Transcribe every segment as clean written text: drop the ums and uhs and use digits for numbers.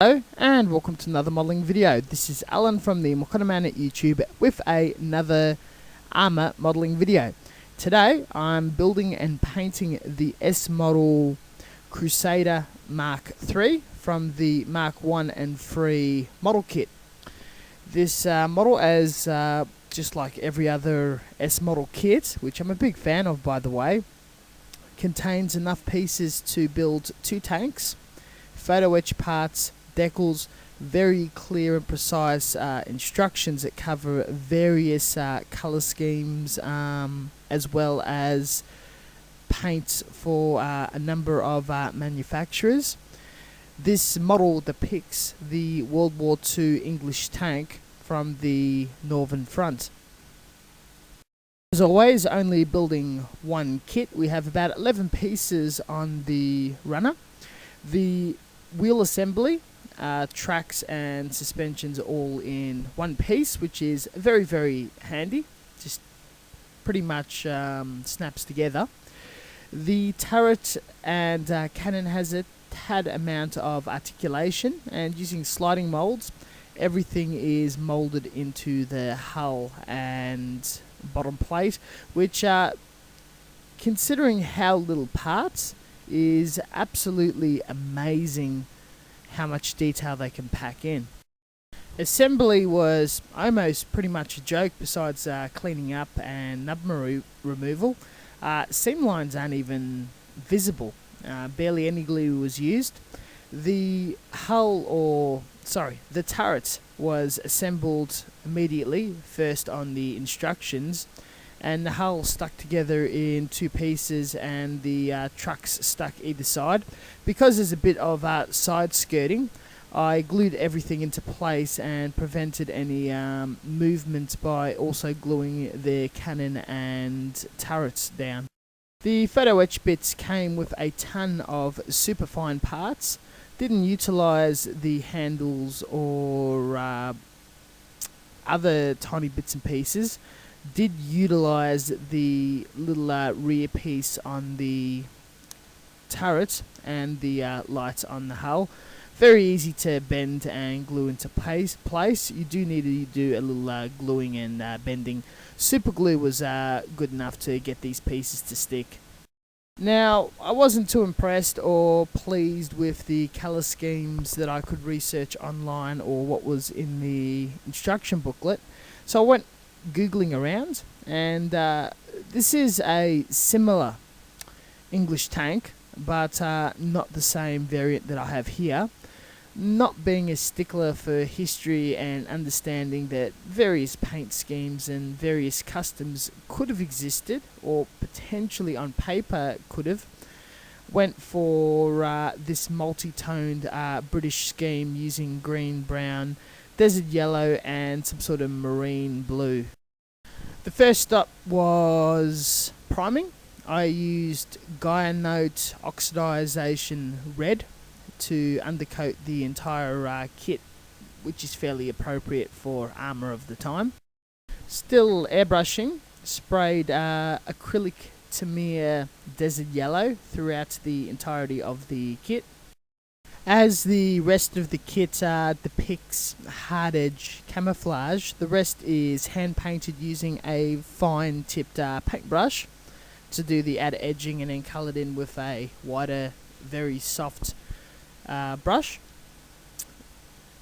Hello and welcome to another modelling video. This is Alan from the Man at YouTube with another armour modelling video. Today I'm building and painting the S model Crusader Mark III from the Mark I and III model kit. This model, as just like every other S model kit, which I'm a big fan of by the way, contains enough pieces to build 2 tanks, photo etch parts, decals, very clear and precise instructions that cover various colour schemes, as well as paints for a number of manufacturers. This model depicts the World War II English tank from the Northern Front. As always, only building one kit. We have about 11 pieces on the runner. The wheel assembly, tracks and suspensions all in one piece, which is very, very handy. Just pretty much snaps together. The turret and cannon has a tad amount of articulation, and using sliding molds, everything is molded into the hull and bottom plate, which considering how little parts, is absolutely amazing how much detail they can pack in. Assembly was almost pretty much a joke, besides cleaning up and number removal. Seam lines aren't even visible. Barely any glue was used. The the turret was assembled immediately, first on the instructions, and the hull stuck together in 2 pieces, and the trucks stuck either side. Because there's a bit of side skirting, I glued everything into place and prevented any movement by also gluing the cannon and turrets down. The photo etch bits came with a ton of superfine parts. Didn't utilise the handles or other tiny bits and pieces. Did utilise the little rear piece on the turret and the lights on the hull. Very easy to bend and glue into place. You do need to do a little gluing and bending. Super glue was good enough to get these pieces to stick. Now, I wasn't too impressed or pleased with the colour schemes that I could research online or what was in the instruction booklet, so I went Googling around, and this is a similar English tank, but not the same variant that I have here. Not being a stickler for history and understanding that various paint schemes and various customs could have existed, or potentially on paper could have, went for this multi-toned British scheme using green, brown, desert yellow and some sort of marine blue. The first stop was priming. I used Note oxidization red to undercoat the entire kit, which is fairly appropriate for armour of the time. Still airbrushing, sprayed acrylic Tamiya desert yellow throughout the entirety of the kit. As the rest of the kit depicts hard edge camouflage, the rest is hand painted using a fine tipped paintbrush to do the outer edging, and then coloured in with a wider, very soft brush.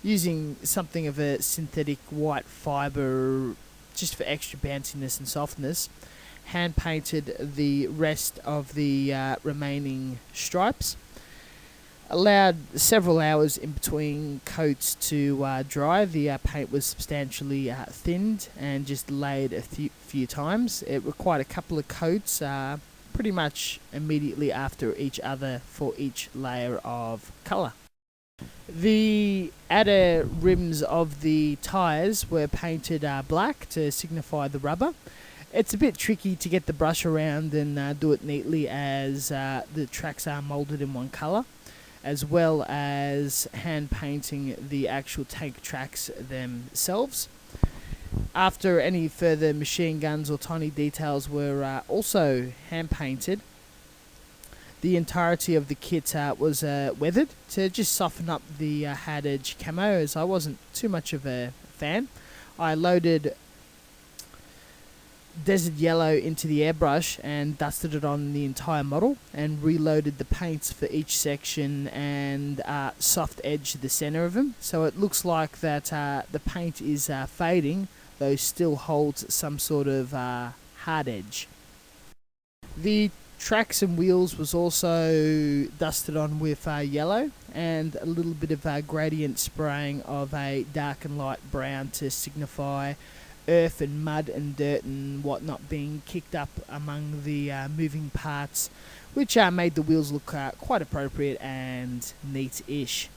Using something of a synthetic white fibre just for extra bounciness and softness, hand painted the rest of the remaining stripes. Allowed several hours in between coats to dry. The paint was substantially thinned and just laid a few times. It required a couple of coats pretty much immediately after each other for each layer of colour. The outer rims of the tyres were painted black to signify the rubber. It's a bit tricky to get the brush around and do it neatly, as the tracks are moulded in one colour, as well as hand painting the actual tank tracks themselves. After any further machine guns or tiny details were also hand painted, The entirety of the kit was weathered to just soften up the hard edge camo, as I wasn't too much of a fan. I loaded Desert Yellow into the airbrush and dusted it on the entire model, and reloaded the paints for each section and soft edged the center of them, so it looks like that the paint is fading, though still holds some sort of hard edge. The tracks and wheels was also dusted on with yellow, and a little bit of gradient spraying of a dark and light brown to signify earth and mud and dirt and whatnot being kicked up among the moving parts, which made the wheels look quite appropriate and neat-ish.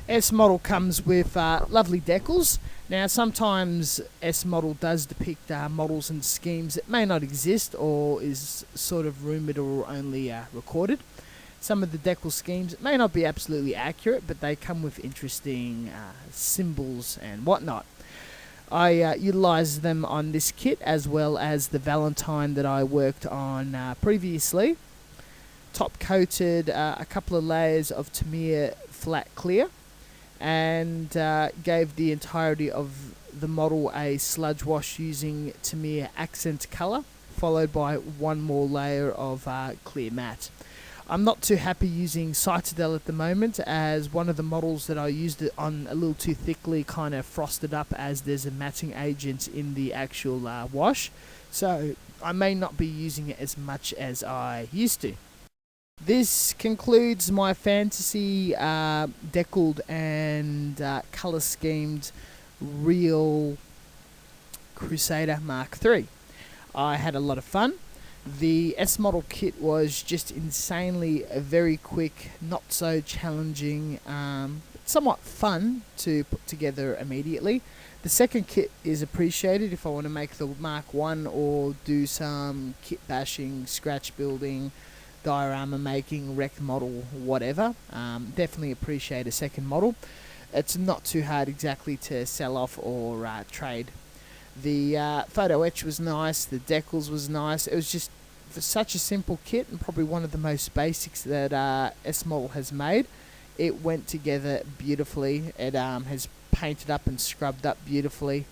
S model comes with lovely decals. Now, sometimes S model does depict models and schemes that may not exist or is sort of rumoured or only recorded. Some of the decal schemes may not be absolutely accurate, but they come with interesting symbols and whatnot. I utilised them on this kit, as well as the Valentine that I worked on previously. Top coated a couple of layers of Tamiya flat clear, and gave the entirety of the model a sludge wash using Tamiya accent colour, followed by one more layer of clear matte. I'm not too happy using Citadel at the moment, as one of the models that I used it on a little too thickly kind of frosted up, as there's a matting agent in the actual wash, so I may not be using it as much as I used to. This concludes my fantasy decaled and colour schemed Real Crusader Mark III. I had a lot of fun. The S model kit was just insanely very quick, not so challenging, somewhat fun to put together immediately. The second kit is appreciated if I want to make the Mark 1 or do some kit bashing, scratch building, diorama making, wreck model, whatever. Definitely appreciate a second model. It's not too hard exactly to sell off or trade. The photo etch was nice, the decals was nice. It was just for such a simple kit, and probably one of the most basics that S model has made. It went together beautifully. It has painted up and scrubbed up beautifully.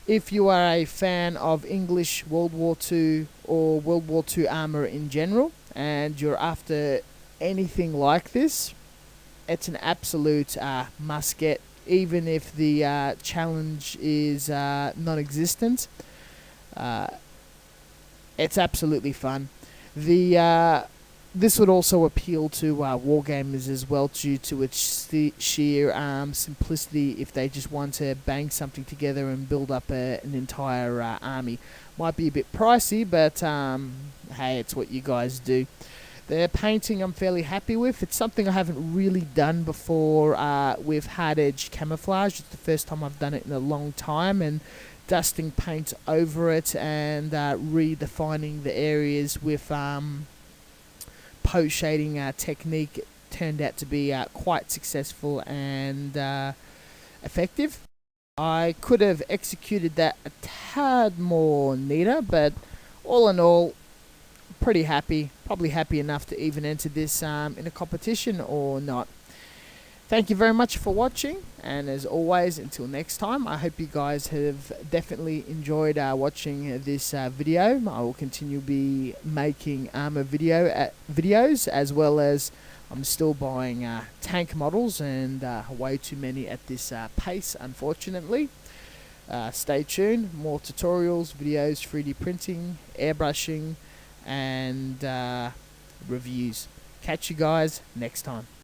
If you are a fan of English World War II or World War II armour in general, and you're after anything like this, it's an absolute must get, even if the challenge is non-existent. It's absolutely fun. This would also appeal to wargamers as well, due to its sheer simplicity. If they just want to bang something together and build up an entire army, might be a bit pricey, but hey, it's what you guys do. The painting I'm fairly happy with. It's something I haven't really done before with hard edge camouflage. It's the first time I've done it in a long time, and dusting paint over it and redefining the areas with post shading technique turned out to be quite successful and effective. I could have executed that a tad more neater, but all in all, pretty happy. Probably happy enough to even enter this in a competition or not. Thank you very much for watching, and as always, until next time, I hope you guys have definitely enjoyed watching this video. I will continue be making armor videos, as well as I'm still buying tank models, and way too many at this pace, unfortunately. Stay tuned, more tutorials, videos, 3D printing, airbrushing, and reviews. Catch you guys next time.